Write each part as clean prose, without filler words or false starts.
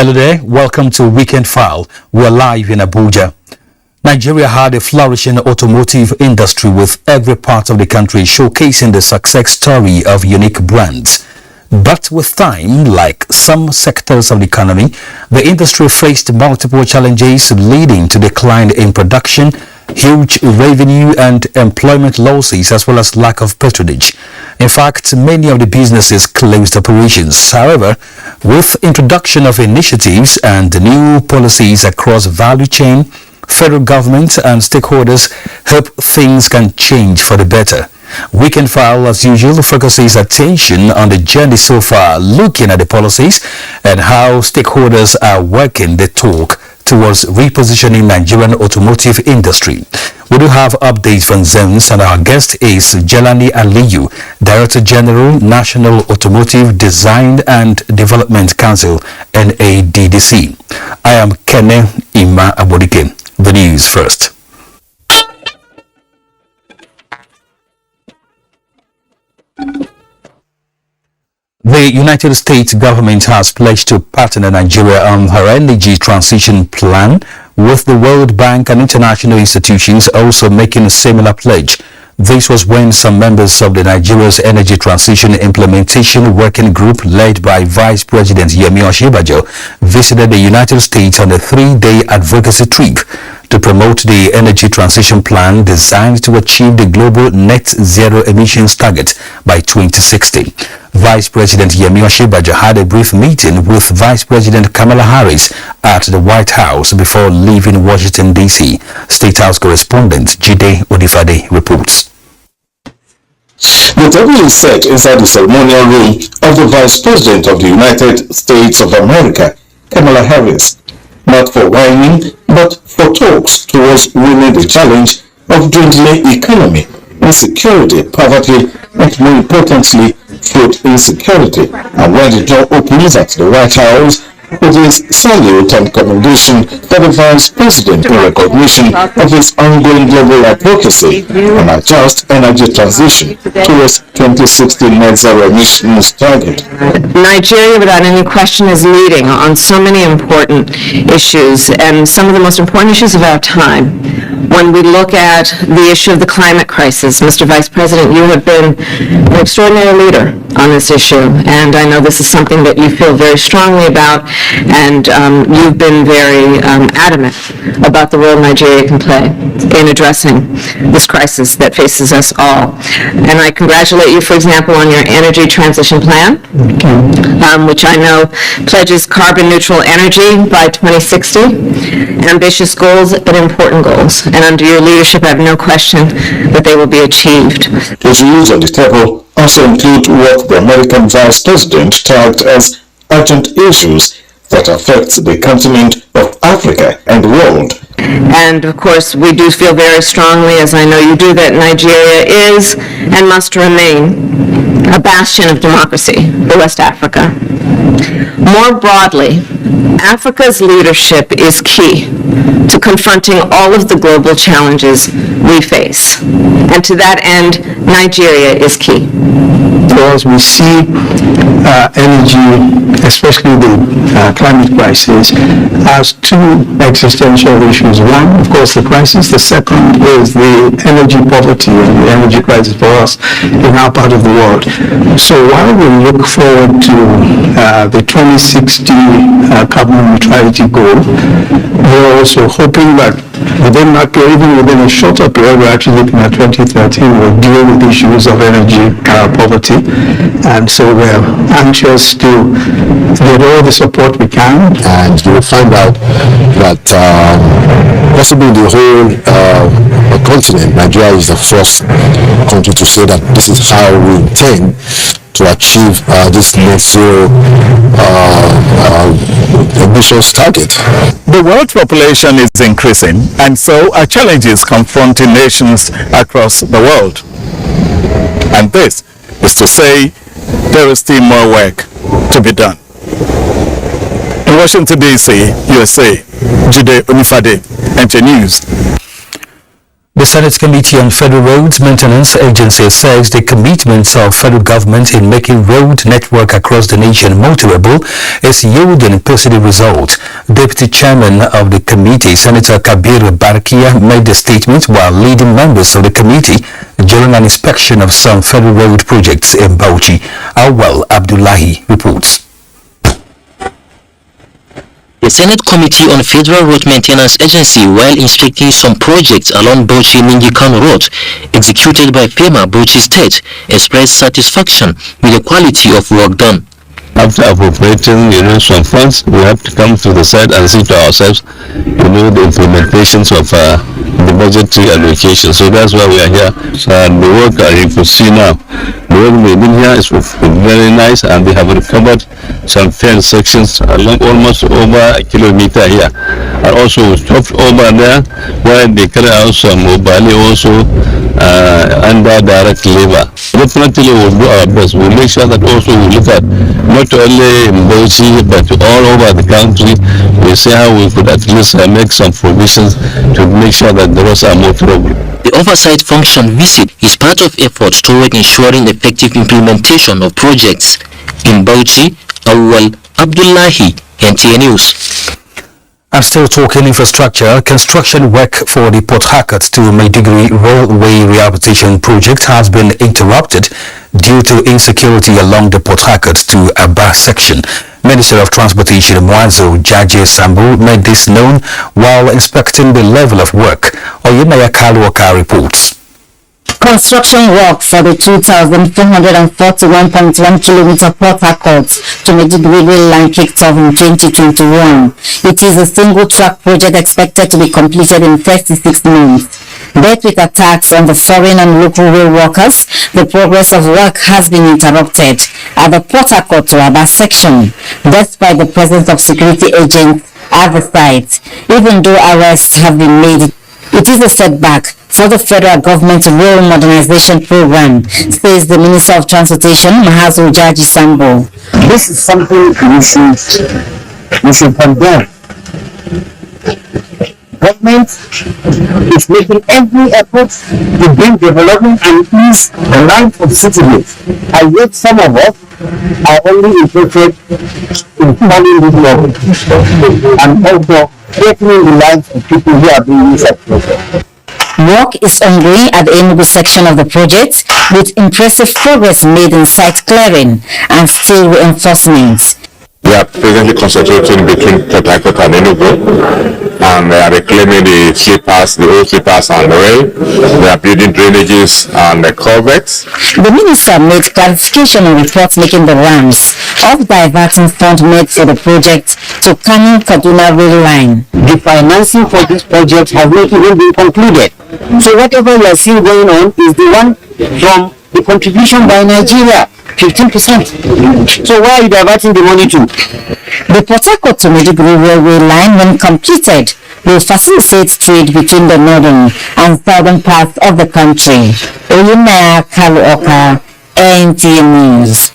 Hello there, welcome to Weekend File. We're live in Abuja. Nigeria had a flourishing automotive industry with every part of the country showcasing the success story of unique brands. But with time, like some sectors of the economy, the industry faced multiple challenges leading to decline in production, huge revenue and employment losses, as well as lack of patronage. In fact, many of the businesses closed operations. However, with introduction of initiatives and new policies across value chain, federal government and stakeholders hope things can change for the better. Weekend File, as usual, focuses attention on the journey so far, looking at the policies and how stakeholders are working the talk towards repositioning Nigerian automotive industry. We do have updates from Zems, and our guest is Jelani Aliyu, Director General, National Automotive Design and Development Council, NADDC. I am Kene Ima Abodike. The news first. The United States government has pledged to partner Nigeria on her energy transition plan, with the World Bank and international institutions also making a similar pledge. This was when some members of the Nigeria's Energy Transition Implementation Working Group, led by Vice President Yemi Osinbajo, visited the United States on a 3-day advocacy trip to promote the energy transition plan designed to achieve the global net zero emissions target by 2060. Vice President Yemi Osinbajo had a brief meeting with Vice President Kamala Harris at the White House before leaving Washington, D.C. State House correspondent Jide Odifade reports. The table is set inside the ceremonial room of the Vice President of the United States of America, Kamala Harris, not for whining, but for talks towards winning the challenge of dwindling economy, insecurity, poverty, and more importantly, food insecurity. And when the door opens at the White House, it is salute and commendation for the Vice President in recognition of his ongoing global advocacy on a just energy transition towards 2060 net zero emissions target. Nigeria, without any question, is leading on so many important issues, and some of the most important issues of our time. When we look at the issue of the climate crisis, Mr. Vice President, you have been an extraordinary leader on this issue, and I know this is something that you feel very strongly about, and you've been very adamant about the role Nigeria can play in addressing this crisis that faces us all. And I congratulate you, for example, on your energy transition plan, which I know pledges carbon neutral energy by 2060. Ambitious goals and important goals. And under your leadership, I have no question that they will be achieved. His views on the table also include what the American Vice President tagged as urgent issues that affect the continent of Africa and the world. And of course, we do feel very strongly, as I know you do, that Nigeria is and must remain a bastion of democracy for West Africa. More broadly, Africa's leadership is key to confronting all of the global challenges we face. And to that end, Nigeria is key. Because we see energy, especially the climate crisis, as two existential issues. One, of course, the crisis. The second is the energy poverty and the energy crisis for us in our part of the world. So while we look forward to the 2060 carbon neutrality goal, we're also hoping that within that period, even within a shorter period, we're actually looking at 2030, we'll deal with issues of energy poverty. And so we're anxious to get all the support we can. And you will find out that possibly the whole continent, Nigeria is the first country to say that this is how we intend to achieve this net zero emissions target. The world population is increasing, and so are challenges confronting nations across the world. And this is to say there is still more work to be done. In Washington, D.C., USA, Jide Odifade, NTA News. The Senate Committee on Federal Roads Maintenance Agency says the commitments of federal government in making road network across the nation motorable is yielding positive results. Deputy Chairman of the committee, Senator Kabir Barkia, made the statement while leading members of the committee during an inspection of some federal road projects in Bauchi. Awal Abdullahi reports. The Senate Committee on Federal Road Maintenance Agency, while inspecting some projects along Bauchi-Ningi-Kano Road executed by FEMA Bauchi State, expressed satisfaction with the quality of work done. After appropriating, some funds, we have to come to the side and see to ourselves, the implementations of the budgetary allocation. So that's why we are here. And the work, you can see now, the work we've been here is very nice, and they have recovered some fair sections along almost over a kilometer here. And also we stopped over there where they carry out some mobile also under direct labor. Definitely we'll do our best. We'll make sure that also we look at not only in Bauchi but all over the country. We see how we could at least make some provisions to make sure that the roads are more trouble. The oversight function visit is part of efforts toward ensuring effective implementation of projects. In Bauchi, Awal Abdullahi, NTA News. And still talking infrastructure, construction work for the Port Harcourt to Maiduguri Railway Rehabilitation Project has been interrupted due to insecurity along the Port Harcourt to Aba section. Minister of Transportation Mwanzo Jaji Sambu made this known while inspecting the level of work. Oyemaya Kaluoka reports. Construction work for the 2,441.1 kilometer Port Harcourt to Maiduguri rail line kicked off in 2021. It is a single-track project expected to be completed in 36 months. But with attacks on the foreign and local rail workers, the progress of work has been interrupted at the Port Harcourt to Aba section, despite the presence of security agents at the site. Even though arrests have been made, it is a setback for the federal government rail modernization program, says the Minister of Transportation, Mahazo Jaji Sambo. This is something we should condemn. Government is making every effort to bring development and ease the life of citizens, and yet some of us are only interested in following this law and also threatening the lives of people who are being inside project. Work is ongoing at the Enugu section of the project, with impressive progress made in site clearing and steel reinforcement. We are presently concentrating between Port Harcourt and Enugu, and they are reclaiming the sleepers, the old sleepers and the rail. They are building drainages and the culverts. The minister made clarification on reports making the rounds of diverting funds made for the project to Kano-Kaduna rail line. The financing for this project has not even been concluded. So whatever you are seeing going on is the one from the contribution by Nigeria. 15%. So where are you diverting the money to? The Port Harcourt to Maiduguri railway line, when completed, will facilitate trade between the northern and southern parts of the country. Oyemaya Kaluoka, NTA News.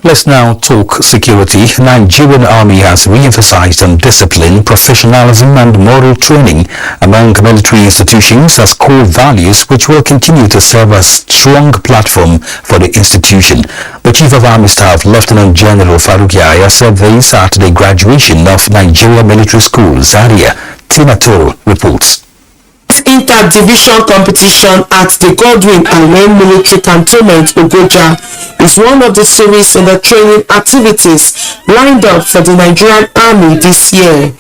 Let's now talk security. Nigerian Army has re-emphasized on discipline, professionalism and moral training among military institutions as core values, which will continue to serve as strong platform for the institution. The Chief of Army Staff, Lieutenant General Faruk Yahya, said this at the graduation of Nigeria Military School, Zaria. Tina Toro reports. Inter-division competition at the Godwin and Main Military Cantonment, Abuja, is one of the series in the training activities lined up for the Nigerian Army this year.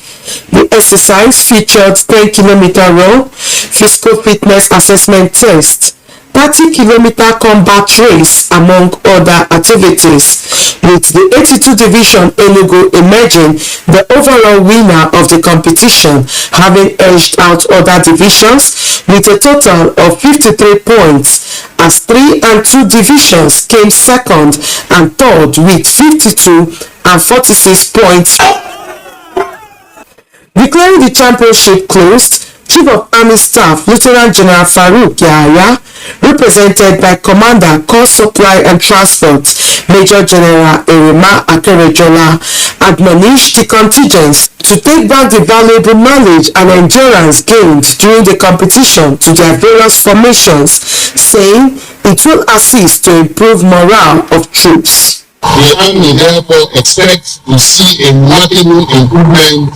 The exercise featured 10-kilometer row, physical fitness assessment test, 30-kilometer combat race, among other activities, with the 82 Division Enugu emerging the overall winner of the competition, having edged out other divisions with a total of 53 points, as 3 and 2 divisions came second and third with 52 and 46 points. Declaring the championship closed, Chief of Army Staff Lieutenant General Faruk Yahya, represented by Commander Corps Supply and Transport Major General Erima Akerejola admonished the contingents to take back the valuable knowledge and endurance gained during the competition to their various formations, saying it will assist to improve morale of troops. The Army therefore expects to see a remarkable improvement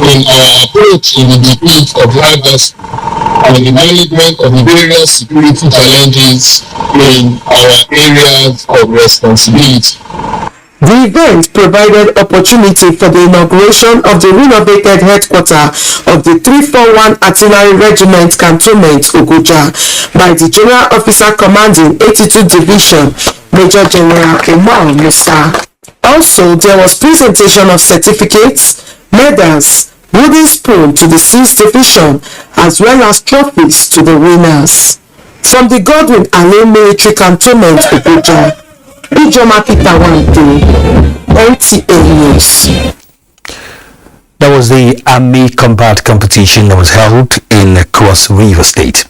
in our approach in the defeat of rivals and the management of the various security challenges in our areas of responsibility. The event provided opportunity for the inauguration of the renovated headquarters of the 341 Artillery Regiment Cantonment Abuja by the General Officer Commanding 82 Division, Major General Umar Musa. Also, there was presentation of certificates, medals, wooden spoon to the 6th Division, as well as trophies to the winners. From the Godwin Ale Military Cantonment Abuja, Ijoma Pitawante, NTA News. That was the Army Combat Competition that was held in Cross River State.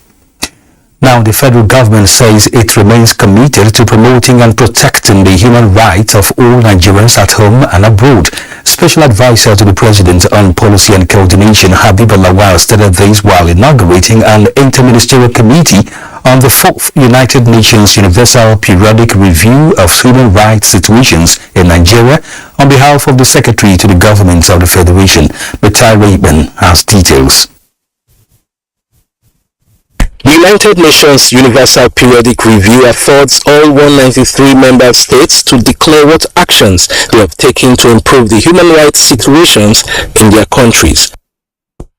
Now, the federal government says it remains committed to promoting and protecting the human rights of all Nigerians at home and abroad. Special Advisor to the President on Policy and Coordination, Habib Lawal, stated this while inaugurating an interministerial committee on the 4th United Nations Universal Periodic Review of Human Rights Situations in Nigeria on behalf of the Secretary to the Government of the Federation. Matai Raven has details. The United Nations Universal Periodic Review affords all 193 member states to declare what actions they have taken to improve the human rights situations in their countries.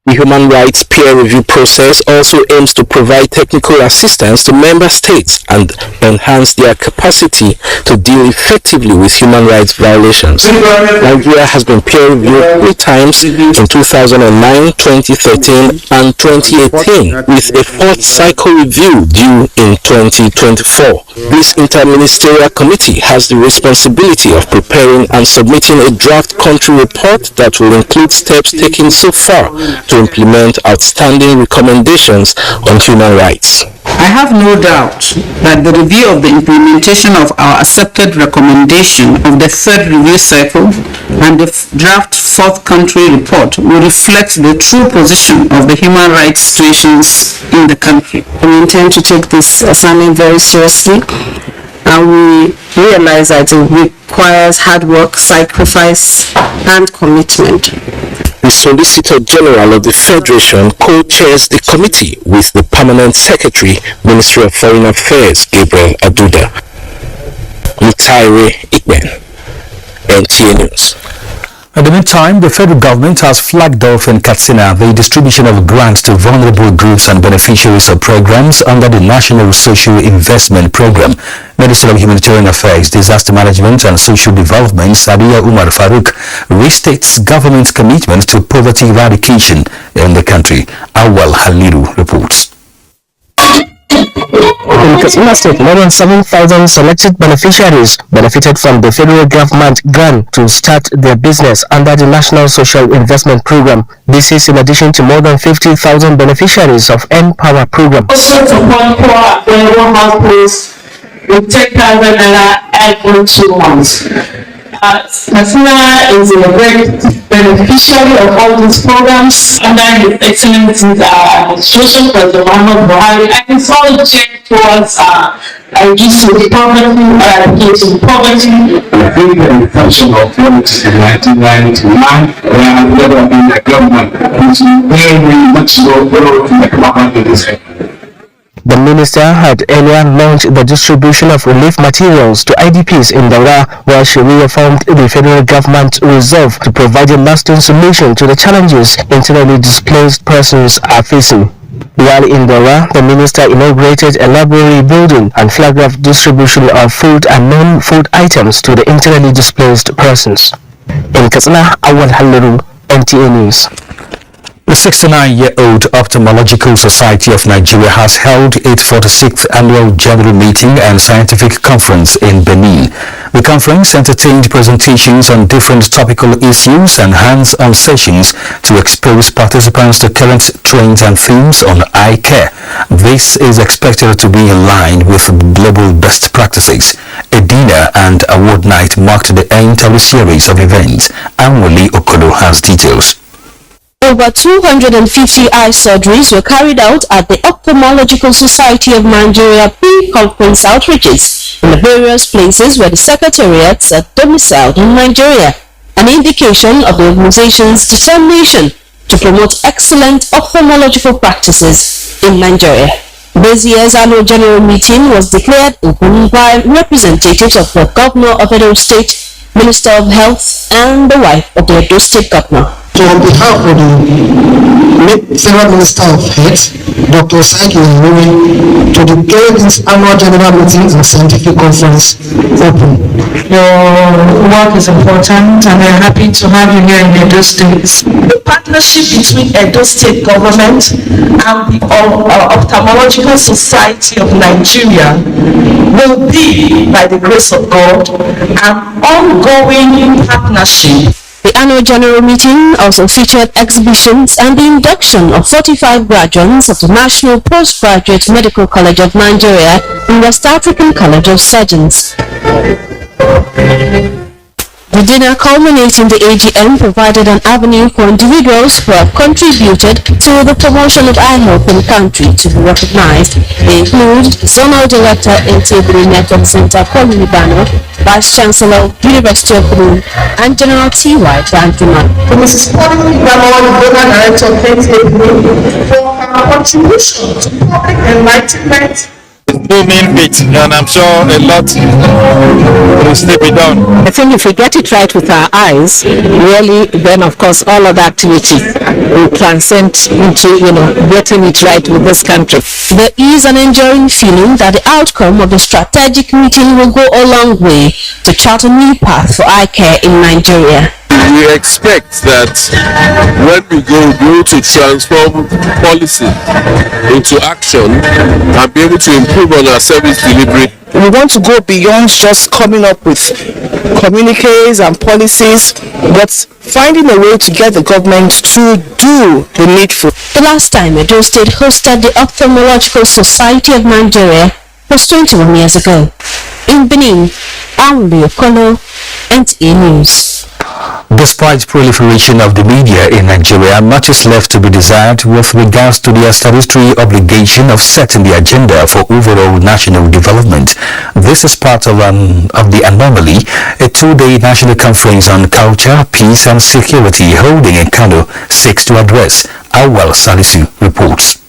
The human rights peer review process also aims to provide technical assistance to member states and enhance their capacity to deal effectively with human rights violations. Nigeria has been peer reviewed 3 times in 2009, 2013 and 2018, with a 4th cycle review due in 2024. This interministerial committee has the responsibility of preparing and submitting a draft country report that will include steps taken so far to implement outstanding recommendations on human rights. I have no doubt that the review of the implementation of our accepted recommendation of the 3rd review cycle and the draft 4th country report will reflect the true position of the human rights situations in the country. We intend to take this assignment very seriously, and we realize that it requires hard work, sacrifice, and commitment. The Solicitor General of the Federation co-chairs the committee with the Permanent Secretary, Ministry of Foreign Affairs, Gabriel Aduda. Mutaire Ikben, NTA News. In the meantime, the federal government has flagged off in Katsina the distribution of grants to vulnerable groups and beneficiaries of programs under the National Social Investment Program. Minister of Humanitarian Affairs, Disaster Management and Social Development, Sadiya Umar Farouk, restates government's commitment to poverty eradication in the country. Awal Haliru reports. In Katsina State, more than 7,000 selected beneficiaries benefited from the federal government grant to start their business under the National Social Investment Program. This is in addition to more than 50,000 beneficiaries of N-Power program. Also to fund poor affordable households with 10,000 naira every 2 months. Katsina is a great beneficiary of all these programs under His Excellency's administration, President Muhammad Buhari, and it's all geared towards reducing poverty, eradicating poverty. I think the inception of politics in 1999, when I've never been a government, which is very much so like about this. The minister had earlier launched the distribution of relief materials to IDPs in Daura, where she reaffirmed the federal government's resolve to provide a lasting solution to the challenges internally displaced persons are facing. While in Daura, the minister inaugurated a library building and flagged off distribution of food and non-food items to the internally displaced persons. In Katsina, Awal Haliru, NTA News. The 69-year-old Ophthalmological Society of Nigeria has held its 46th annual general meeting and scientific conference in Benin. The conference entertained presentations on different topical issues and hands-on sessions to expose participants to current trends and themes on eye care. This is expected to be in line with global best practices. A dinner and award night marked the end of the series of events. Anwali Okolo has details. Over 250 eye surgeries were carried out at the Ophthalmological Society of Nigeria pre-conference outreaches in the various places where the secretariats are domiciled in Nigeria, an indication of the organization's determination to promote excellent ophthalmological practices in Nigeria. This year's annual general meeting was declared open by representatives of the Governor of Edo State, Minister of Health, and the wife of the Edo State Governor. So on behalf of the Federal Minister of Health, Dr. Saiki Iwumi, to declare this annual general meeting and scientific conference open. Your work is important and we're happy to have you here in Edo State. The partnership between Edo State government and the Ophthalmological Society of Nigeria will be, by the grace of God, an ongoing partnership. The annual general meeting also featured exhibitions and the induction of 45 graduates of the National Postgraduate Medical College of Nigeria and West African College of Surgeons. The dinner culminating the AGM provided an avenue for individuals who have contributed to the promotion of eye health in the country to be recognized. They include Zonal Director NTA Network Center Paul Libano, Vice Chancellor, University of Benin, and General T.Y. Banjuma. Mrs. Paul Libano, the Global Director of NTA, for her contribution to public enlightenment. Booming bit, and I'm sure a lot will still be done. I think if we get it right with our eyes, really, then of course all other activity will transcend into, getting it right with this country. There is an enduring feeling that the outcome of the strategic meeting will go a long way to chart a new path for eye care in Nigeria. We expect that when we go, we'll be able to transform policy into action and be able to improve on our service delivery. We want to go beyond just coming up with communiques and policies, but finding a way to get the government to do the needful. The last time Edo State hosted the Ophthalmological Society of Nigeria was 21 years ago. In Benin, Anwali Okolo, NTA News. Despite proliferation of the media in Nigeria, much is left to be desired with regards to the statutory obligation of setting the agenda for overall national development. This is part of the Anomaly, a two-day national conference on culture, peace and security holding in Kano seeks to address. Awal Salisu reports.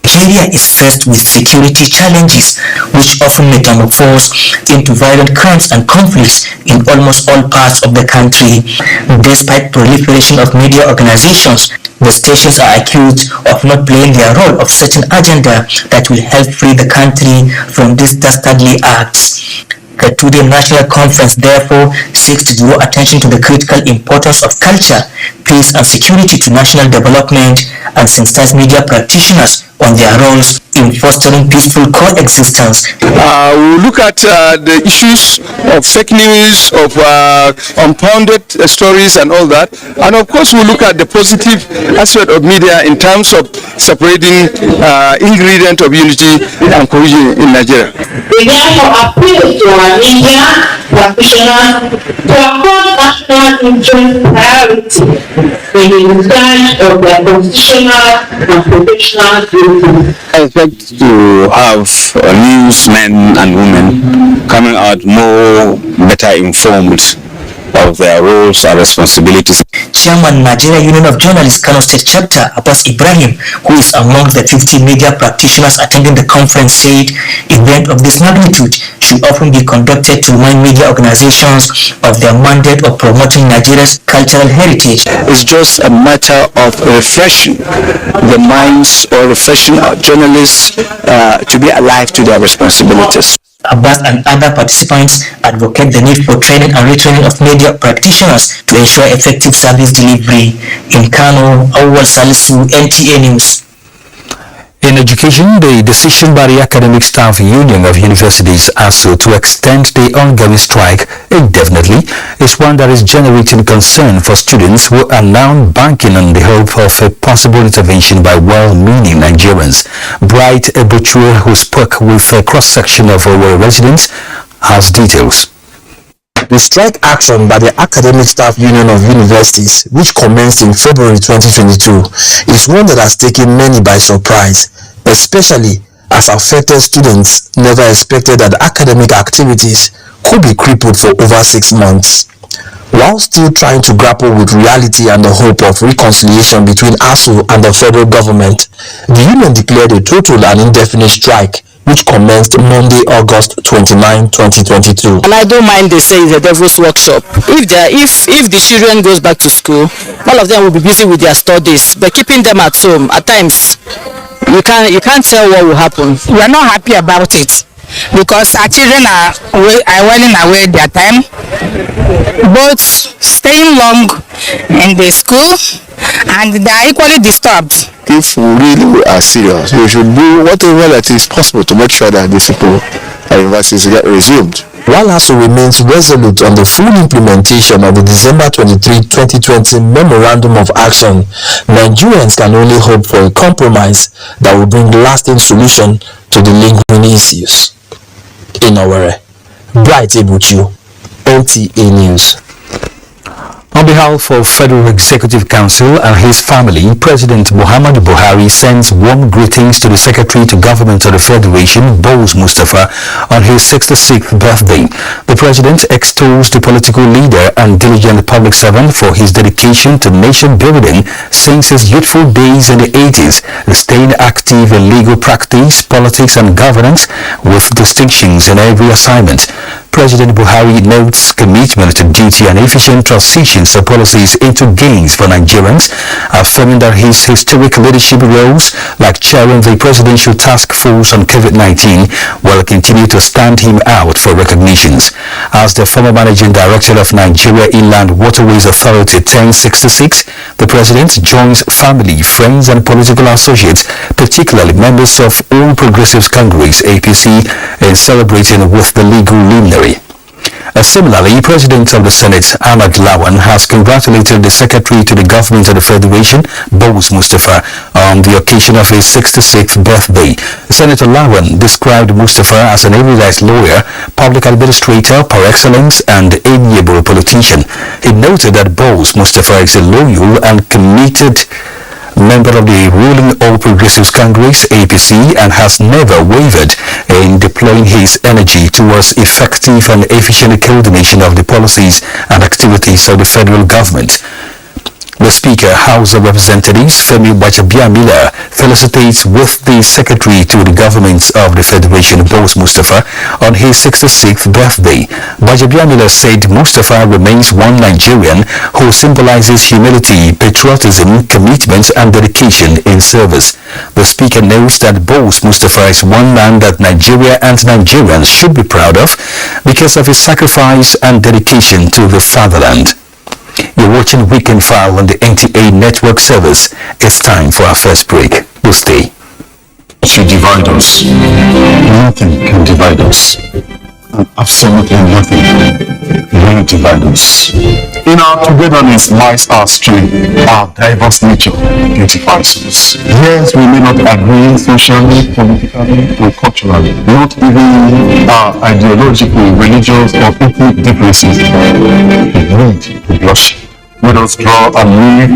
Nigeria is faced with security challenges which often metamorphose into violent crimes and conflicts in almost all parts of the country. Despite proliferation of media organizations, the stations are accused of not playing their role of setting agenda that will help free the country from these dastardly acts. The two-day national conference therefore seeks to draw attention to the critical importance of culture, peace and security to national development and sensitize media practitioners on their roles in fostering peaceful coexistence. We look at the issues of fake news, of unfounded stories and all that, and of course we look at the positive aspect of media in terms of separating ingredient of unity and cohesion in Nigeria. We therefore appeal to our media practitioners to uphold national interest priority in the discharge of their constitutional and professional duties. I expect to have newsmen and women coming out more better informed of their roles and responsibilities. Chairman Nigerian Union of Journalists Kano State Chapter Abbas Ibrahim, who is among the 50 media practitioners attending the conference, said event of this magnitude should often be conducted to remind media organizations of their mandate of promoting Nigeria's cultural heritage. It's just a matter of refreshing the minds or refreshing our journalists to be alive to their responsibilities. Abbas and other participants advocate the need for training and retraining of media practitioners to ensure effective service delivery. In Kano, Awal Salisu, NTA News. In education, the decision by the Academic Staff Union of Universities ASU to extend the ongoing strike indefinitely is one that is generating concern for students who are now banking on the hope of a possible intervention by well-meaning Nigerians. Bright Ebuchue, who spoke with a cross-section of our residents, has details. The strike action by the Academic Staff Union of Universities, which commenced in February 2022, is one that has taken many by surprise, especially as affected students never expected that academic activities could be crippled for over 6 months. While still trying to grapple with reality and the hope of reconciliation between ASU and the federal government, the union declared a total and indefinite strike which commenced Monday, August 29, 2022. And I don't mind they say it's a devil's workshop. If the children goes back to school, all of them will be busy with their studies. But keeping them at home, at times, you can't tell what will happen. We are not happy about it because our children are whiling away their time, both staying long in the school and they are equally disturbed. If we really are serious, we should do whatever that is possible to make sure that these people at universities get resumed. While ASU remains resolute on the full implementation of the December 23, 2020 Memorandum of Action, Nigerians can only hope for a compromise that will bring lasting solution to the lingering issues. In Owerri, Bright Ebuchue, NTA News. On behalf of Federal Executive Council and his family, President Muhammadu Buhari sends warm greetings to the Secretary to Government of the Federation, Boaz Mustapha, on his 66th birthday. The President extols the political leader and diligent public servant for his dedication to nation building since his youthful days in the 80s, staying active in legal practice, politics and governance with distinctions in every assignment. President Buhari notes commitment to duty and efficient transitions of policies into gains for Nigerians, affirming that his historic leadership roles, like chairing the Presidential Task Force on COVID-19, will continue to stand him out for recognitions. As the former Managing Director of Nigeria Inland Waterways Authority 1066, the President joins family, friends and political associates, particularly members of All Progressives Congress (APC), in celebrating with the legal luminary. Similarly, President of the Senate, Ahmad Lawan, has congratulated the Secretary to the Government of the Federation, Boaz Mustapha, on the occasion of his 66th birthday. Senator Lawan described Mustapha as an erudite lawyer, public administrator par excellence, and amiable politician. He noted that Boaz Mustapha is a loyal and committed member of the ruling All Progressives Congress (APC) and has never wavered in deploying his energy towards effective and efficient coordination of the policies and activities of the federal government. The Speaker, House of Representatives, Femi Gbajabiamila, felicitates with the Secretary to the Government of the Federation, Boaz Mustapha, on his 66th birthday. Gbajabiamila said Mustapha remains one Nigerian who symbolizes humility, patriotism, commitment and dedication in service. The Speaker notes that Boaz Mustapha is one man that Nigeria and Nigerians should be proud of because of his sacrifice and dedication to the fatherland. You're watching Weekend File on the NTA network service. It's time for our first break. We'll stay. To divide us. Nothing can divide us. And absolutely nothing will divide us. In our togetherness lies our strength. Our diverse nature identifies us. Yes, we may not agree socially, politically, and culturally. Not even our ideological, religious, or ethnic differences. We need to blush. Let us draw a leave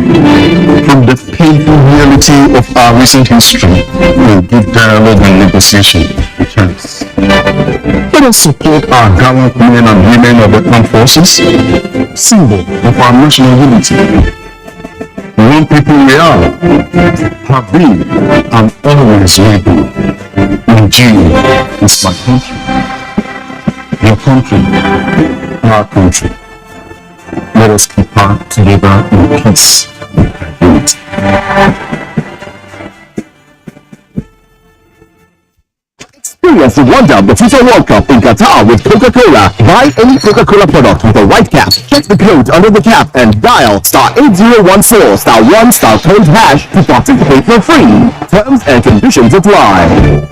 from the painful reality of our recent history and give dialogue and negotiation a chance. Let us support our gallant men and women of the armed forces, symbol of our national unity. One people we are, have been, and always will be. Nigeria is my country, your country, our country. Let us keep her together in peace and unity. Experience the wonder of the FIFA World Cup in Qatar with Coca-Cola. Buy any Coca-Cola product with a white cap. Check the code under the cap and dial *8014 *1 code hash to participate for free. Terms and conditions apply.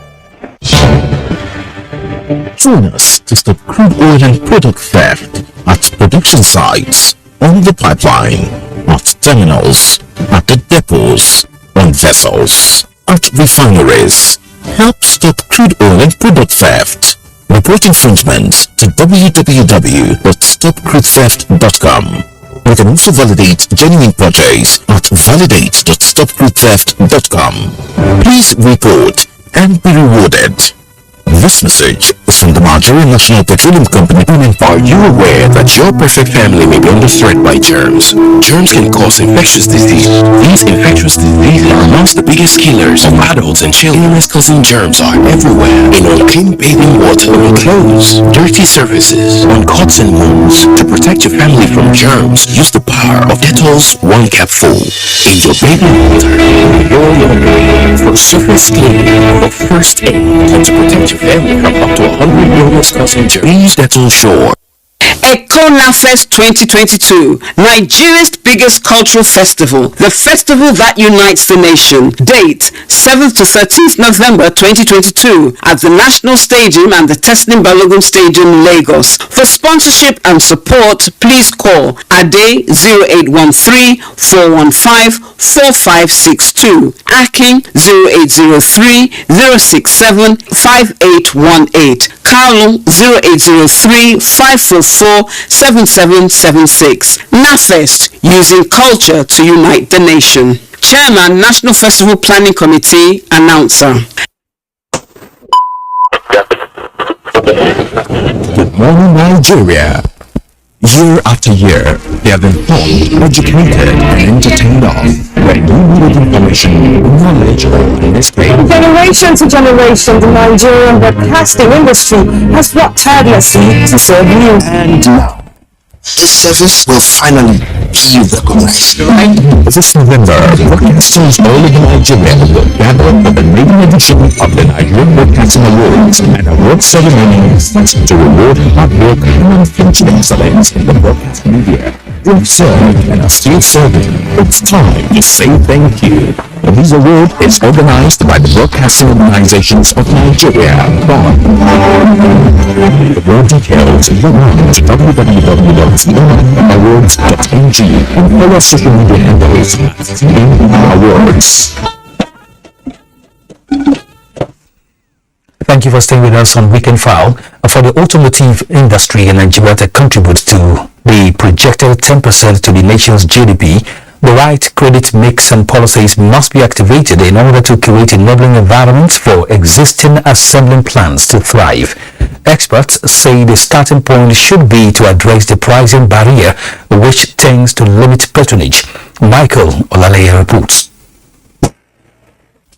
Join us to stop crude oil and product theft at production sites, on the pipeline, at terminals, at the depots, on vessels, at refineries. Help stop crude oil and product theft. Report infringements to www.stopcrudetheft.com. You can also validate genuine purchase at validate.stopcrudetheft.com. Please report and be rewarded. This message is from the Nigerian National Petroleum Company. Are you aware that your perfect family may be under threat by germs? Germs can cause infectious disease. These infectious diseases are amongst the biggest killers of adults and children. Illness-causing germs are everywhere. In unclean bathing water, on clothes, dirty surfaces, on cuts and wounds. To protect your family from germs, use the power of Dettol's 1 capful in your bathing water, your laundry, for surface cleaning, for first aid, and to protect your family from up to 100 illness-causing germs. Use Dettol Shore. Ekona Fest 2022, Nigeria's biggest cultural festival, the festival that unites the nation. Date, 7th to 13th November 2022 at the National Stadium and the Teslim Balogun Stadium, Lagos. For sponsorship and support, please call Ade 0813-415-4562, Akin 0803-067-5818, Carlo 0803-544-7776. NAFest, using culture to unite the nation. Chairman, National Festival Planning Committee, announcer. Good morning, Nigeria. Year after year, they have been informed, educated, and entertained on where you needed information, knowledge, or understanding. Generation to generation, the Nigerian broadcasting industry has worked tirelessly to serve you. And now, this service will finally be recognized. This November, broadcasters all over Nigeria will gather for the maiden edition of the Nigerian Broadcasting Awards, an award ceremony to reward hard work and unflinching excellence in the broadcast media. They've served and are still serving. It's time to say thank you. This award is organized by the Broadcasting Organizations of Nigeria, BON. For more details, log on to www.bonawards.ng and follow social media handles at Awards. Thank you for staying with us on Weekend File. For the automotive industry in Nigeria to contribute to the projected 10% to the nation's GDP, the right credit mix and policies must be activated in order to create enabling environments for existing assembling plants to thrive. Experts say the starting point should be to address the pricing barrier, which tends to limit patronage. Michael Olaleye reports.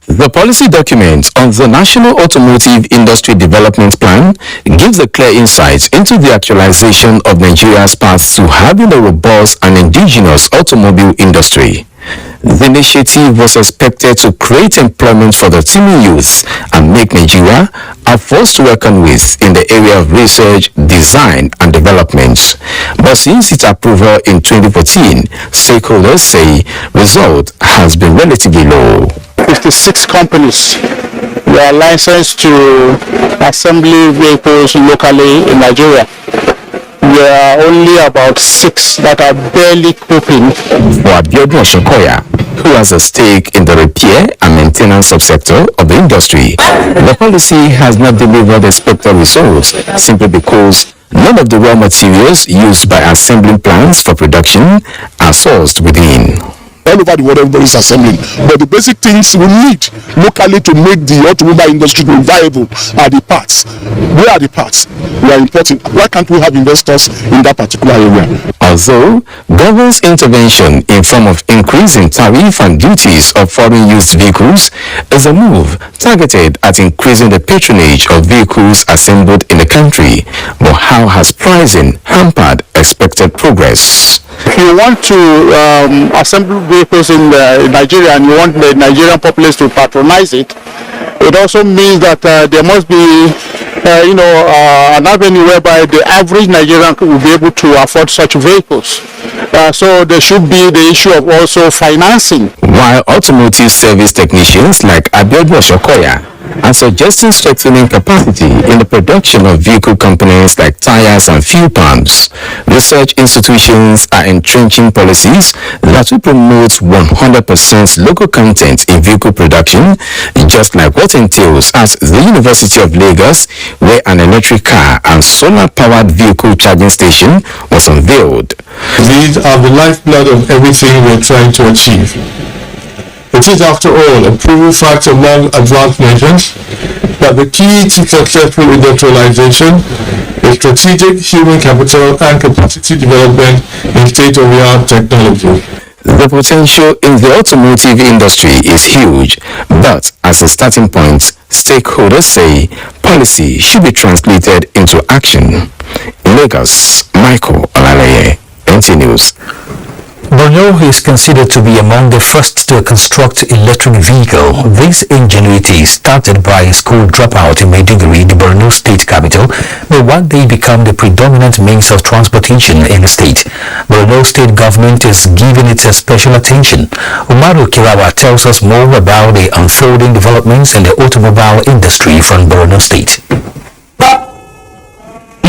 The policy document on the National Automotive Industry Development Plan gives a clear insight into the actualization of Nigeria's path to having a robust and indigenous automobile industry. The initiative was expected to create employment for the teeming youth and make Nigeria a force to reckon with in the area of research, design and development. But since its approval in 2014, stakeholders say result has been relatively low. 56 companies were licensed to assemble vehicles locally in Nigeria. There are only about 6 that are barely coping. For Abiodun Oshokoya, who has a stake in the repair and maintenance subsector of the industry, the policy has not delivered expected results simply because none of the raw materials used by assembling plants for production are sourced within. All over the world, everybody is assembling. But the basic things we need locally to make the automobile industry viable are the parts. Where are the parts? We are importing. Why can't we have investors in that particular area? Although government's intervention in form of increasing tariff and duties of foreign used vehicles is a move targeted at increasing the patronage of vehicles assembled in the country, but how has pricing hampered expected progress? If you want to assemble vehicles in Nigeria and you want the Nigerian populace to patronize it, It also means that there must be an avenue whereby the average Nigerian will be able to afford such vehicles. So there should be the issue of also financing. While automotive service technicians like Abuja Shokoya are suggesting strengthening capacity in the production of vehicle components like tires and fuel pumps, research institutions are entrenching policies that will promote 100% local content in vehicle production, just like what entails at the University of Lagos, where an electric car and solar-powered vehicle charging station was unveiled. These are the lifeblood of everything we're trying to achieve. It is, after all, a proven fact among advanced nations that the key to successful industrialization is strategic human capital and capacity development in state-of-the-art technology. The potential in the automotive industry is huge, but as a starting point, stakeholders say policy should be translated into action. In Lagos, Michael Olaleye, NTA News. Borno is considered to be among the first to construct electric vehicle. This ingenuity started by a school dropout in Maiduguri, the Borno state capital, may one day become the predominant means of transportation in the state. Borno state government is giving it a special attention. Umaru Kirawa tells us more about the unfolding developments in the automobile industry from Borno state.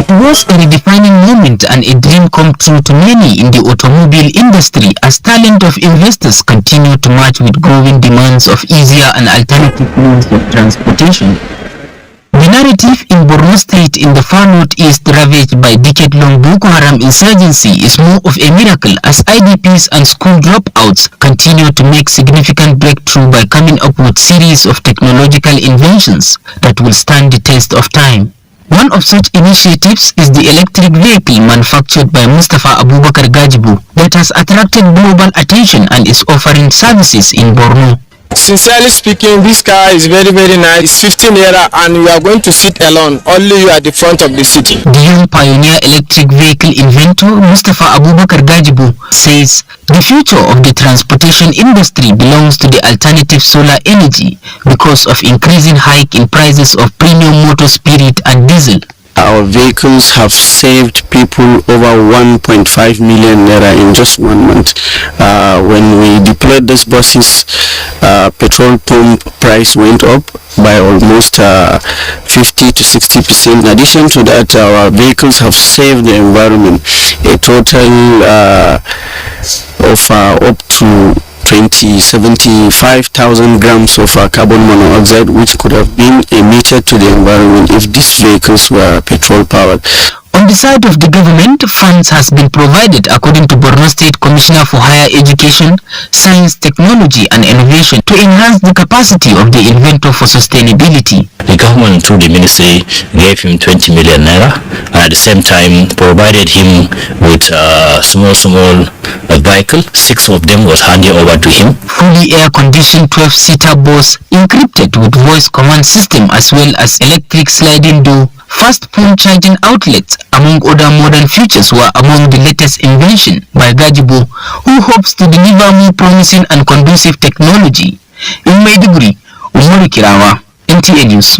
It was a redefining moment and a dream come true to many in the automobile industry as talent of investors continue to match with growing demands of easier and alternative means of transportation. The narrative in Borno State in the far northeast, ravaged by decade-long Boko Haram insurgency, is more of a miracle as IDPs and school dropouts continue to make significant breakthrough by coming up with series of technological inventions that will stand the test of time. One of such initiatives is the electric vehicle manufactured by Mustafa Abubakar Gajibu that has attracted global attention and is offering services in Borno. Sincerely speaking, this car is very nice. It's 15 naira and you are going to sit alone. Only you at the front of the city. The young pioneer electric vehicle inventor Mustafa Abubakar Gajibu says the future of the transportation industry belongs to the alternative solar energy because of increasing hike in prices of premium motor spirit and diesel. Our vehicles have saved people over 1.5 million naira in just 1 month. When we deployed these buses, petrol pump price went up by almost 50 to 60%. In addition to that, our vehicles have saved the environment a total of up to 75,000 grams of carbon monoxide, which could have been emitted to the environment if these vehicles were petrol powered. On the side of the government, funds has been provided according to Borno State Commissioner for Higher Education, Science, Technology and Innovation to enhance the capacity of the inventor for sustainability. The government through the ministry gave him 20 million naira and at the same time provided him with a small vehicle. 6 of them was handed over to him. Fully air-conditioned 12-seater bus encrypted with voice command system as well as electric sliding door, fast phone charging outlets, among other modern features, were among the latest invention by Gajibo, who hopes to deliver more promising and conducive technology. In Maiduguri, Umaru Kirawa, NTA News.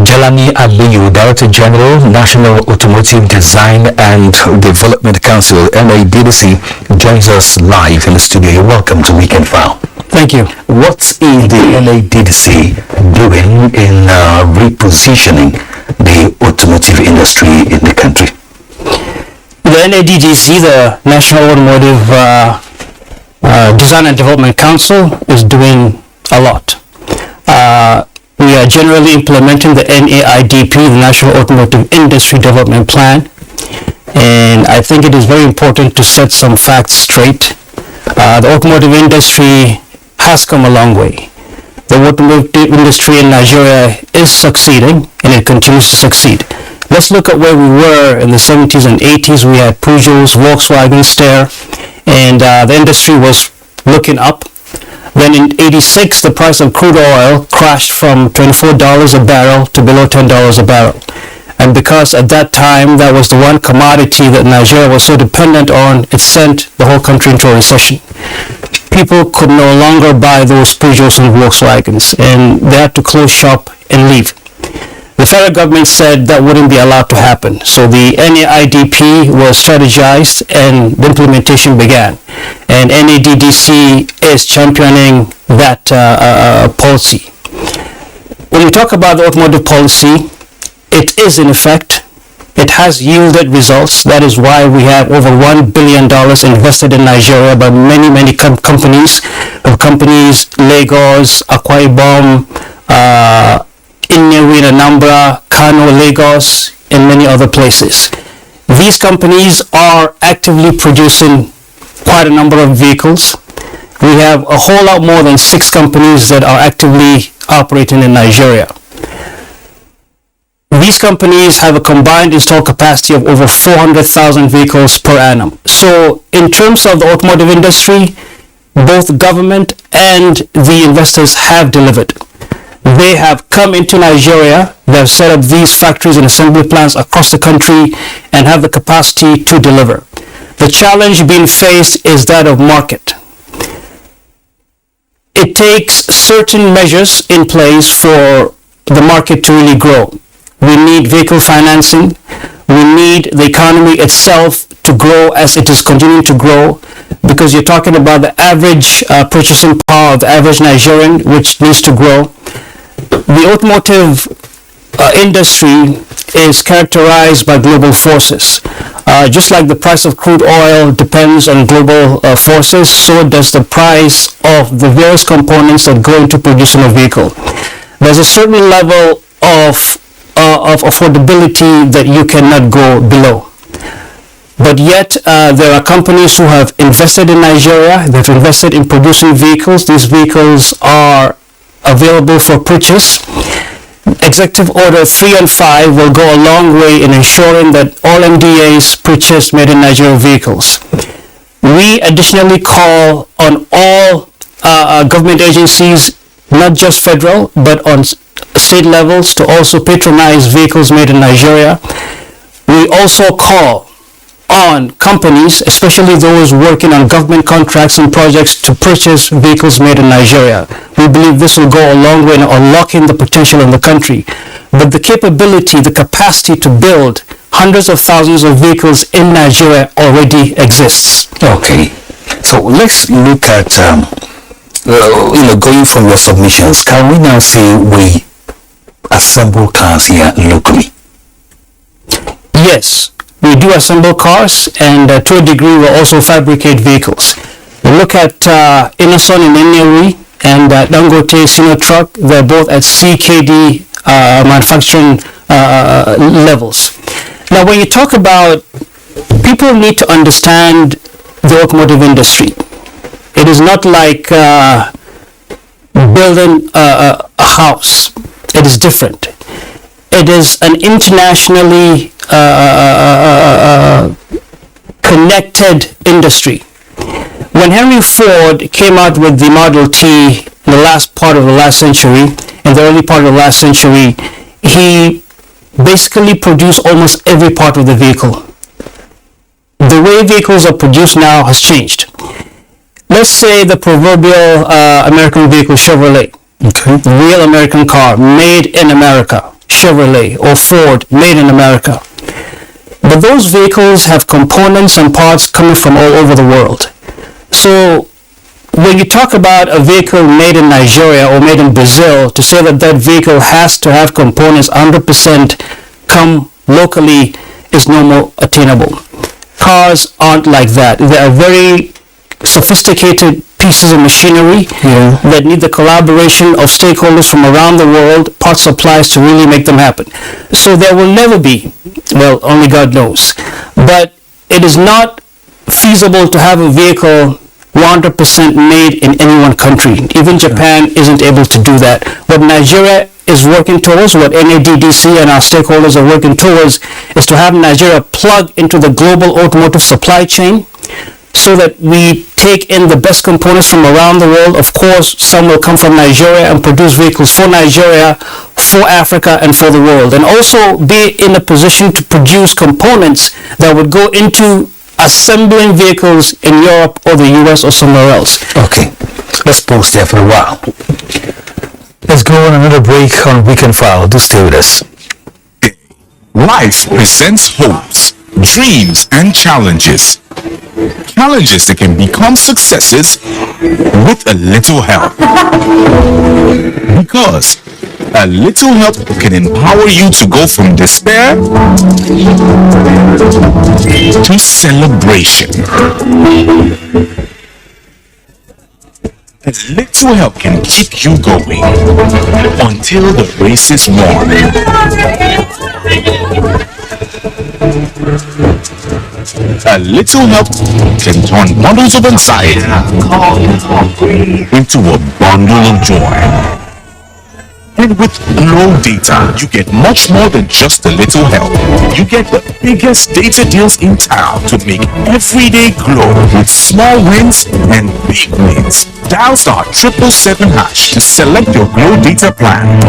Jalani Aliyu, Director General, National Automotive Design and Development Council, NADDC, joins us live in the studio. You're welcome to Weekend File. Thank you. What is the NADDC doing in repositioning the automotive industry in the country? The NADDC, the National Automotive Design and Development Council, is doing a lot. We are generally implementing the NAIDP, the National Automotive Industry Development Plan, and I think it is very important to set some facts straight. The automotive industry has come a long way. The automotive industry in Nigeria is succeeding and it continues to succeed. Let's look at where we were in the 70s and 80s. We had Peugeots, Volkswagen, Steyr, and the industry was looking up. Then in 86, the price of crude oil crashed from $24 a barrel to below $10 a barrel. And because at that time that was the one commodity that Nigeria was so dependent on, it sent the whole country into a recession. people could no longer buy those Peugeots and Volkswagens, and they had to close shop and leave. The federal government said that wouldn't be allowed to happen. So the NAIDP was strategized and the implementation began. And NADDC is championing that policy. When we talk about the automotive policy, it is in effect. It has yielded results. That is why we have over $1 billion invested in Nigeria by many companies. Lagos, Akwa Ibom, Nnewi, Anambra, Kano, Lagos, and many other places. These companies are actively producing quite a number of vehicles. We have a whole lot more than 6 companies that are actively operating in Nigeria. These companies have a combined installed capacity of over 400,000 vehicles per annum. So in terms of the automotive industry, both government and the investors have delivered. They have come into Nigeria, they have set up these factories and assembly plants across the country and have the capacity to deliver. The challenge being faced is that of market. It takes certain measures in place for the market to really grow. We need vehicle financing. We need the economy itself to grow as it is continuing to grow, because you're talking about the average purchasing power of the average Nigerian, which needs to grow. The automotive industry is characterized by global forces. Just like the price of crude oil depends on global forces, so does the price of the various components that go into producing a vehicle. There's a certain level of affordability that you cannot go below. But yet, there are companies who have invested in Nigeria, they've invested in producing vehicles. These vehicles are available for purchase. Executive Order 3 and 5 will go a long way in ensuring that all MDAs purchase made in Nigeria vehicles. We additionally call on all government agencies, not just federal, but on state levels, to also patronize vehicles made in Nigeria. We also call on companies, especially those working on government contracts and projects, to purchase vehicles made in Nigeria. We believe this will go a long way in unlocking the potential in the country. But the capability, the capacity to build hundreds of thousands of vehicles in Nigeria already exists. Okay, so let's look at, going from your submissions, can we now say we assemble cars here locally? Yes. We do assemble cars, and to a degree we also fabricate vehicles. We look at Innoson in Nnewi and Dangote Senior Truck. They're both at CKD manufacturing levels. Now, when you talk about, people need to understand the automotive industry. It is not like building a house. It is different. It is an internationally connected industry. When Henry Ford came out with the Model T in the last part of the last century, in the early part of the last century, he basically produced almost every part of the vehicle. The way vehicles are produced now has changed. Let's say the proverbial American vehicle, Chevrolet, the real American car, made in America, Chevrolet or Ford, made in America. But those vehicles have components and parts coming from all over the world. So when you talk about a vehicle made in Nigeria or made in Brazil, to say that that vehicle has to have components 100% come locally is no more attainable. Cars aren't like that. They are very sophisticated pieces of machinery that need the collaboration of stakeholders from around the world, parts suppliers, to really make them happen. So there will never be, well, only God knows, but it is not feasible to have a vehicle 100% made in any one country. Even Japan isn't able to do that. What Nigeria is working towards, what NADDC and our stakeholders are working towards, is to have Nigeria plug into the global automotive supply chain, so that we take in the best components from around the world. Of course, some will come from Nigeria and produce vehicles for Nigeria, for Africa, and for the world. And also be in a position to produce components that would go into assembling vehicles in Europe or the US or somewhere else. Okay, let's pause there for a while. Let's go on another break on Weekend File. Do stay with us. Life presents hopes, dreams, and challenges. Challenges that can become successes with a little help. Because a little help can empower you to go from despair to celebration. A little help can keep you going until the race is won. A little help can turn bundles of anxiety into a bundle of joy. And with Glow Data, you get much more than just a little help. You get the biggest data deals in town to make every day glow with small wins and big wins. Dial *777# to select your Glow Data plan.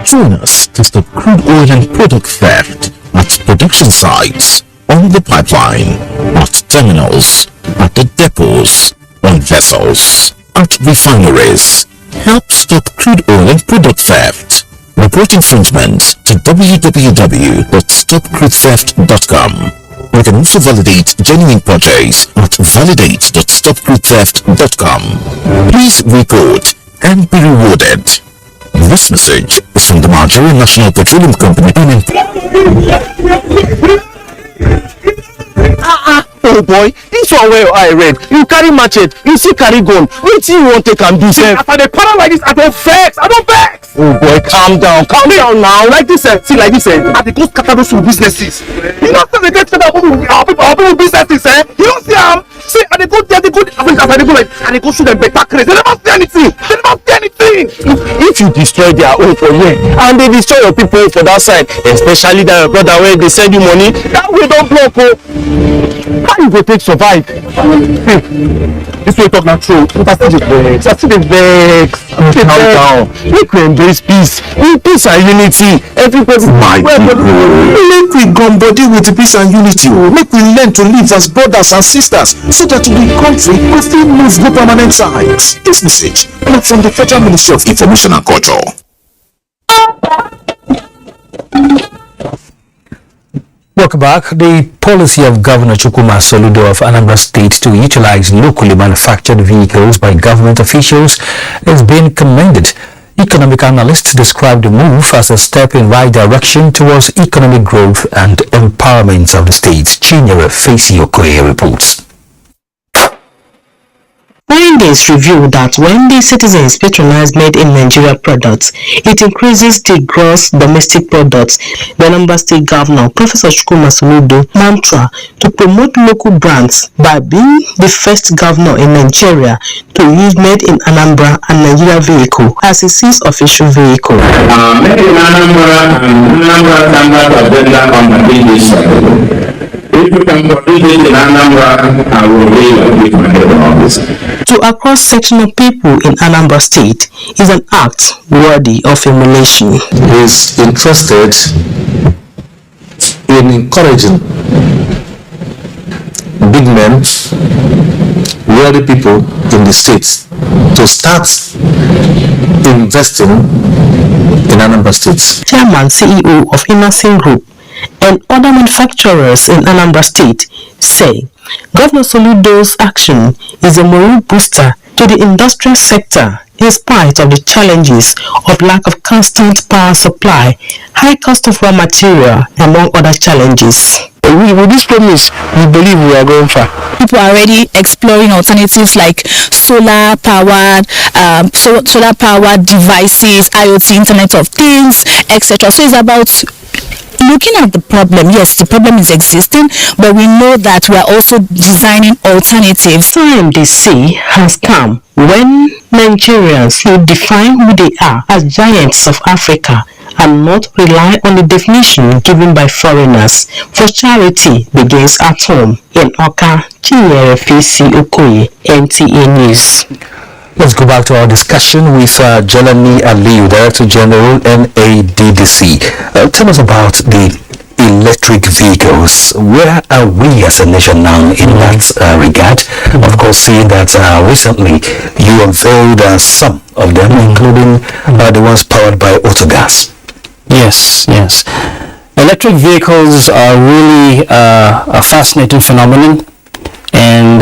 Join us to stop crude oil and product theft at production sites, on the pipeline, at terminals, at the depots, on vessels, at refineries. Help stop crude oil and product theft. Report infringements to www.stopcrudetheft.com. You can also validate genuine purchase at validate.stopcrudetheft.com. Please report and be rewarded. This message is from the Nigerian National Petroleum Company. Oh boy, this one where I read, you carry machete, you see carry gun, what you want to can do? See, after the para like this, I don't vex. Oh boy, calm down now. Like this, see like this, I dey go scatter those businesses. You know, they get together our people businesses, You don't see them. See, and they go there, they go shoot them better crazy. They never see anything. If you destroy their own for here, and they destroy your people for that side, especially that your brother where they send you money, that way don't block. How you go take survive? This way talk not true. Calm down. Make we embrace peace. Peace and unity. Everybody. Make we gum body with peace and unity. Make we learn to live as brothers and sisters, so that the country will still move go permanent sides. This message comes from the Federal Ministry of Information and Culture. Welcome back. The policy of Governor Chukwuma Soludo of Anambra State to utilize locally manufactured vehicles by government officials has been commended. Economic analysts describe the move as a step in right direction towards economic growth and empowerment of the state. Chinyere Fesi Okoye reports. Findings reveal that when the citizens patronize made in Nigeria products, it increases the gross domestic product. The Anambra State Governor, Professor Chukwuma Soludo, mantra to promote local brands by being the first governor in Nigeria to use made in Anambra and Nigeria vehicle as his official vehicle. Made in Anambra and Anambra standard agenda on the business side. If you can produce it in Anambra, I will really with my head office. To a cross-section of people in Anambra State is an act worthy of emulation. He is interested in encouraging big men, wealthy people in the state to start investing in Anambra State. Chairman CEO of Innocent Group and other manufacturers in Anambra State say Governor Soludo's action is a moral booster to the industrial sector in spite of the challenges of lack of constant power supply, high cost of raw material, among other challenges. With this promise, we believe we are going far. People are already exploring alternatives like solar powered devices, IoT, Internet of Things, etc. So it's about looking at the problem. Yes, the problem is existing, but we know that we are also designing alternatives. Time, they say, has come when Nigerians will define who they are as giants of Africa and not rely on the definition given by foreigners. For charity begins at home. In Oka, Chinyere Fesi Okoye, NTA News. Let's go back to our discussion with Jelani Aliyu, Director General, NADDC. Tell us about the electric vehicles. Where are we as a nation now in that regard? Of course, seeing that recently you unveiled some of them, including the ones powered by autogas. Yes. Electric vehicles are really a fascinating phenomenon, and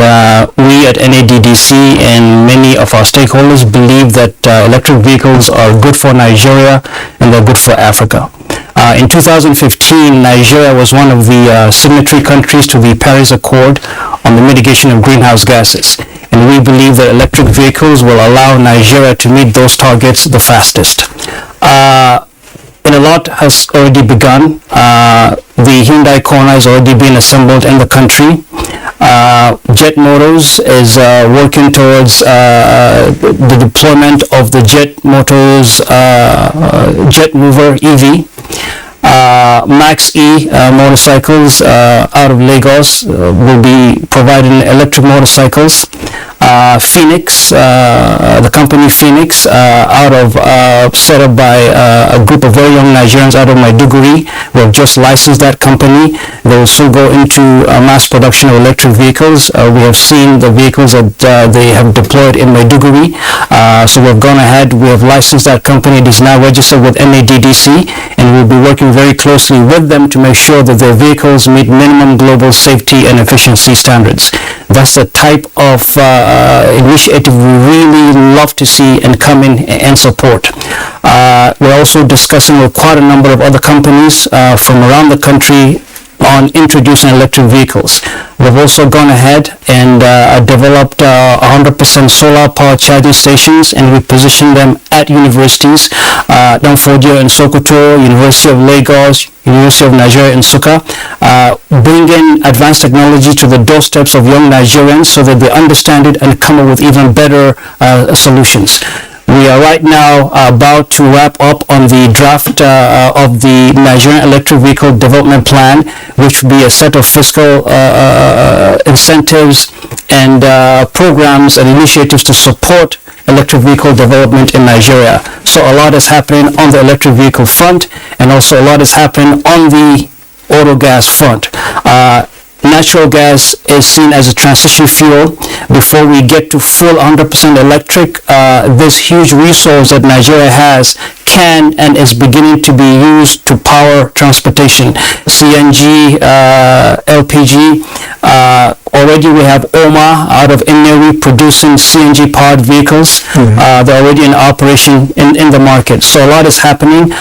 we at NADDC and many of our stakeholders believe that electric vehicles are good for Nigeria and they're good for Africa. In 2015, Nigeria was one of the signatory countries to the Paris Accord on the mitigation of greenhouse gases, and we believe that electric vehicles will allow Nigeria to meet those targets the fastest. And a lot has already begun. The Hyundai Kona is already being assembled in the country. Jet Motors is working towards the deployment of the Jet Motors Jet Mover EV. Max E motorcycles out of Lagos will be providing electric motorcycles. Phoenix, the company Phoenix, set up by a group of very young Nigerians out of Maiduguri. We have just licensed that company. They will soon go into mass production of electric vehicles. We have seen the vehicles that they have deployed in Maiduguri. So we've gone ahead. We have licensed that company. It is now registered with NADDC, and we'll be working very closely with them to make sure that their vehicles meet minimum global safety and efficiency standards. That's the type of initiative we really love to see and come in and support. We're also discussing with quite a number of other companies from around the country on introducing electric vehicles. We've also gone ahead and developed 100% solar power charging stations, and we position them at universities. Danfodio in Sokoto, University of Lagos, University of Nigeria in Nsukka, bringing advanced technology to the doorsteps of young Nigerians so that they understand it and come up with even better solutions. We are right now about to wrap up on the draft of the Nigerian Electric Vehicle Development Plan, which will be a set of fiscal incentives and programs and initiatives to support electric vehicle development in Nigeria. So a lot is happening on the electric vehicle front, and also a lot is happening on the auto gas front. Natural gas is seen as a transition fuel. Before we get to full 100% electric, this huge resource that Nigeria has can and is beginning to be used to power transportation. CNG, LPG. Already we have OMA out of Ineri producing CNG powered vehicles. They're already in operation in the market. So a lot is happening.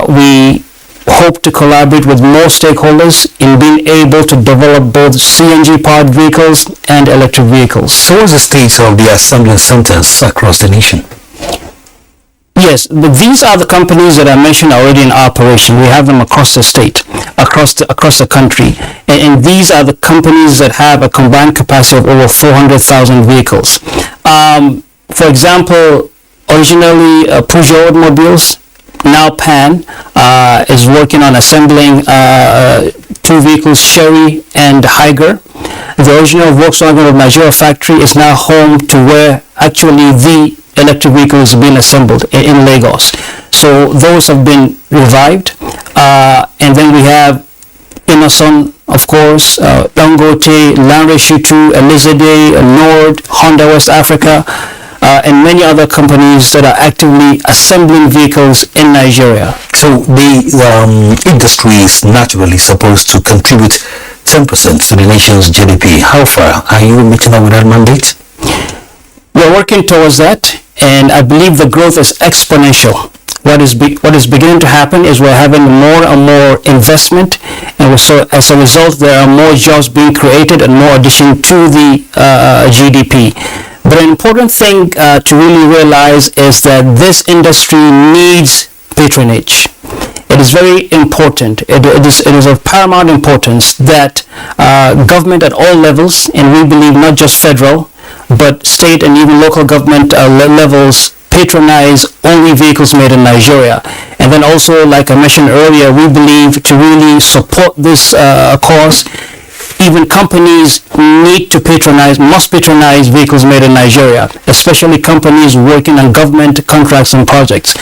We hope to collaborate with more stakeholders in being able to develop both CNG powered vehicles and electric vehicles. So what's the state of the assembly centers across the nation? Yes, these are the companies that I mentioned already in operation. We have them across the state, across the country. And these are the companies that have a combined capacity of over 400,000 vehicles. For example, originally Peugeot Automobiles, now Pan, is working on assembling two vehicles, Sherry and Higer. The original Volkswagen of Nigeria factory is now home to where actually the electric vehicle is being assembled in Lagos. So those have been revived. And then we have Innoson, of course, Dangote, Lanre-Shitu, Elizade, Nord, Honda West Africa, and many other companies that are actively assembling vehicles in Nigeria. So the industry is naturally supposed to contribute 10% to the nation's GDP. How far are you meeting up with that mandate? We're working towards that, and I believe the growth is exponential. What is beginning to happen is we're having more and more investment, and so as a result there are more jobs being created and more addition to the GDP. But an important thing to really realize is that this industry needs patronage. It is very important. It is of paramount importance that government at all levels, and we believe not just federal, but state and even local government levels, patronize only vehicles made in Nigeria. And then also, like I mentioned earlier, we believe to really support this cause, even companies must patronize vehicles made in Nigeria, especially companies working on government contracts and projects.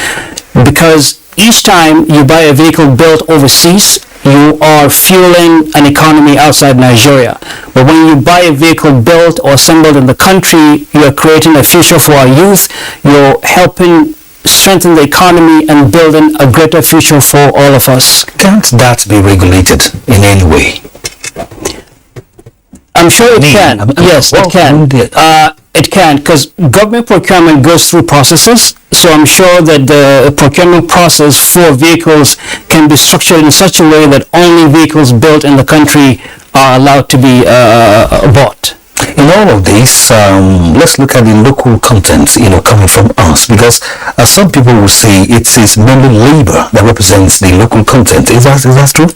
Because each time you buy a vehicle built overseas, you are fueling an economy outside Nigeria. But when you buy a vehicle built or assembled in the country, you are creating a future for our youth. You're helping strengthen the economy and building a greater future for all of us. Can't that be regulated in any way? I'm sure it can. Yes, it can. It can, because government procurement goes through processes. So I'm sure that the procurement process for vehicles can be structured in such a way that only vehicles built in the country are allowed to be bought. In all of this, let's look at the local content, coming from us, because some people will say it is mainly labor that represents the local content. Is that true?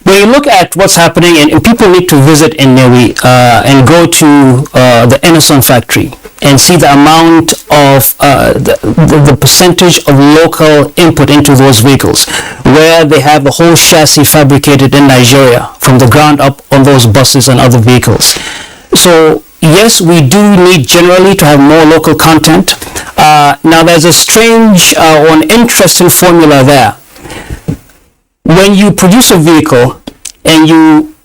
When you look at what's happening, and people need to visit Nnewi and go to the Emerson factory and see the amount of the percentage of local input into those vehicles, where they have the whole chassis fabricated in Nigeria from the ground up on those buses and other vehicles. So yes, we do need generally to have more local content. Now there's a strange or an interesting formula there. When you produce a vehicle and you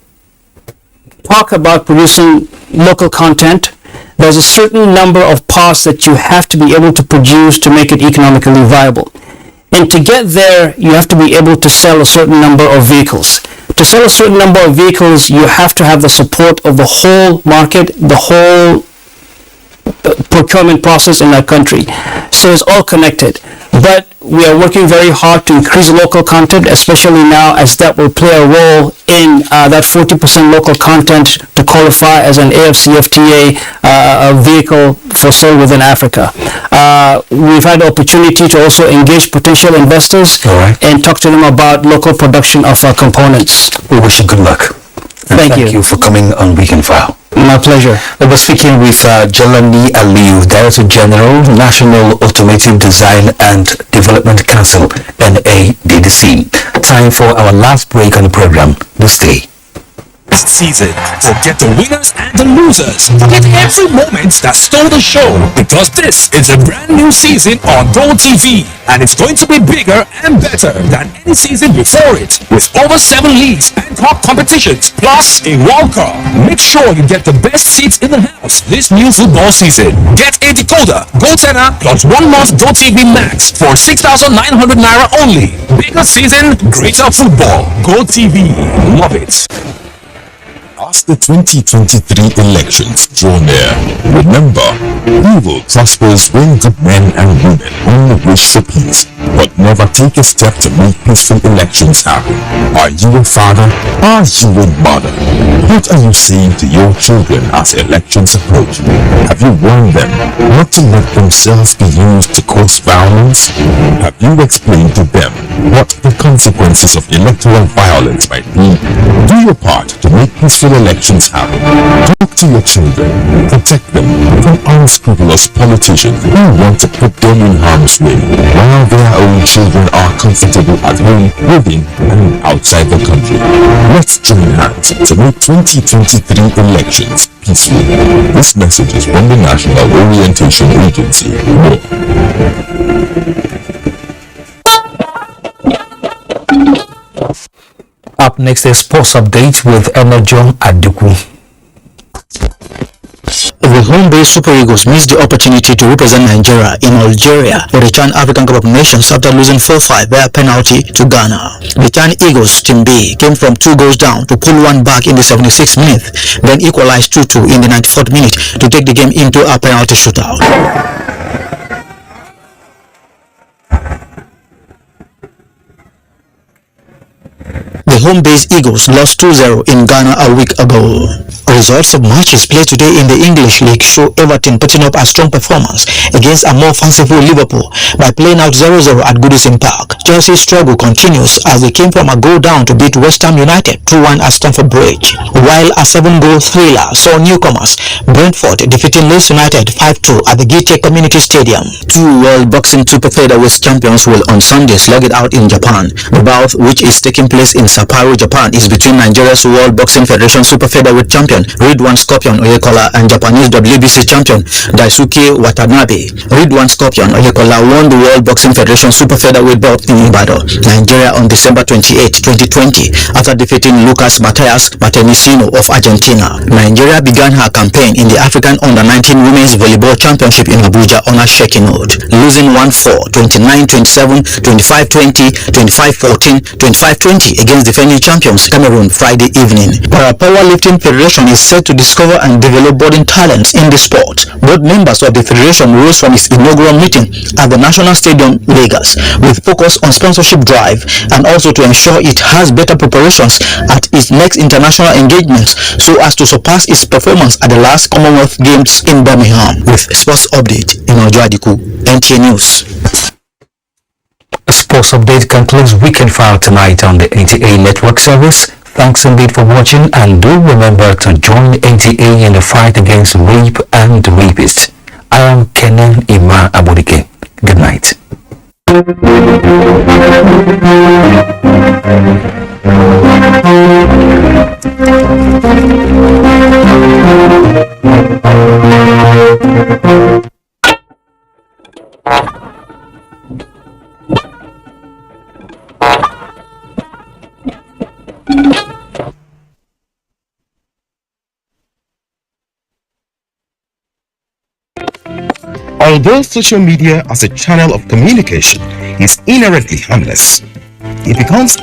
talk about producing local content, there's a certain number of parts that you have to be able to produce to make it economically viable. And to get there, you have to be able to sell a certain number of vehicles. To sell a certain number of vehicles, you have to have the support of the whole market, the whole procurement process in our country. So it's all connected. But we are working very hard to increase local content, especially now, as that will play a role in that 40% local content to qualify as an AFCFTA vehicle for sale within Africa. We've had the opportunity to also engage potential investors and talk to them about local production of our components. We wish you good luck. Thank you for coming on Weekend File. My pleasure. I was speaking with Jelani Aliyu, Director General, National Automotive Design and Development Council, NADDC. Time for our last break on the program. This day. This season, forget the winners and the losers. Forget every moment that stole the show, because this is a brand new season on GoTV, and it's going to be bigger and better than any season before it, with over 7 leagues and top competitions, plus a World Cup. Make sure you get the best seats in the house this new football season. Get a decoder, GoTenna, plus 1 month GoTV Max for 6,900 Naira only. Bigger season, greater football. GoTV, love it. As the 2023 elections draw near, remember, evil prospers when good men and women only wish for peace, but never take a step to make peaceful elections happen. Are you a father? Are you a mother? What are you saying to your children as elections approach? Have you warned them not to let themselves be used to cause violence? Have you explained to them what the consequences of electoral violence might be? Do your part to make peaceful elections happen. Talk to your children. Protect them from unscrupulous politicians who want to put them in harm's way, while their own children are comfortable at home, within and outside the country. Let's join hands to make 2023 elections peaceful. This message is from the National Orientation Agency. Up next is Sports Update with Enojo Aduku. The home-based Super Eagles missed the opportunity to represent Nigeria in Algeria for the Chan African Cup of Nations after losing 4-5 via penalty to Ghana. The Chan Eagles Team B came from 2 goals down to pull one back in the 76th minute, then equalized 2-2 in the 94th minute to take the game into a penalty shootout. The home-based Eagles lost 2-0 in Ghana a week ago. Results of matches played today in the English League show Everton putting up a strong performance against a more fanciful Liverpool by playing out 0-0 at Goodison Park. Chelsea's struggle continues as they came from a goal down to beat West Ham United 2-1 at Stamford Bridge, while a 7-goal thriller saw newcomers Brentford defeating Leeds United 5-2 at the Gite Community Stadium. 2 World Boxing Super Featherweight champions will on Sunday slug it out in Japan. The bout, which is taking place in Sapporo, Japan, is between Nigeria's World Boxing Federation Super Featherweight champion champion Ridwan Scorpion Oyekola and Japanese WBC champion Daisuke Watanabe. Ridwan Scorpion Oyekola won the World Boxing Federation Super Featherweight belt in Ibadan, Nigeria on December 28, 2020 after defeating Lucas Matias Martinicino of Argentina. Nigeria began her campaign in the African Under-19 Women's Volleyball Championship in Abuja on a shaky note, losing 1-4, 29-27, 25-20, 25-14, 25-20 against defending champions Cameroon Friday evening. Para Powerlifting Federation is set to discover and develop budding talents in the sport. Both members of the federation rose from its inaugural meeting at the National Stadium, Lagos, with focus on sponsorship drive and also to ensure it has better preparations at its next international engagements so as to surpass its performance at the last Commonwealth Games in Birmingham. With sports update in Ojoadiku, NTA News. A sports update concludes Weekend File tonight on the NTA network service. Thanks indeed for watching, and do remember to join NTA in the fight against rape and rapists. I am Kenan Ima Abudike. Good night. Although social media as a channel of communication is inherently harmless, it becomes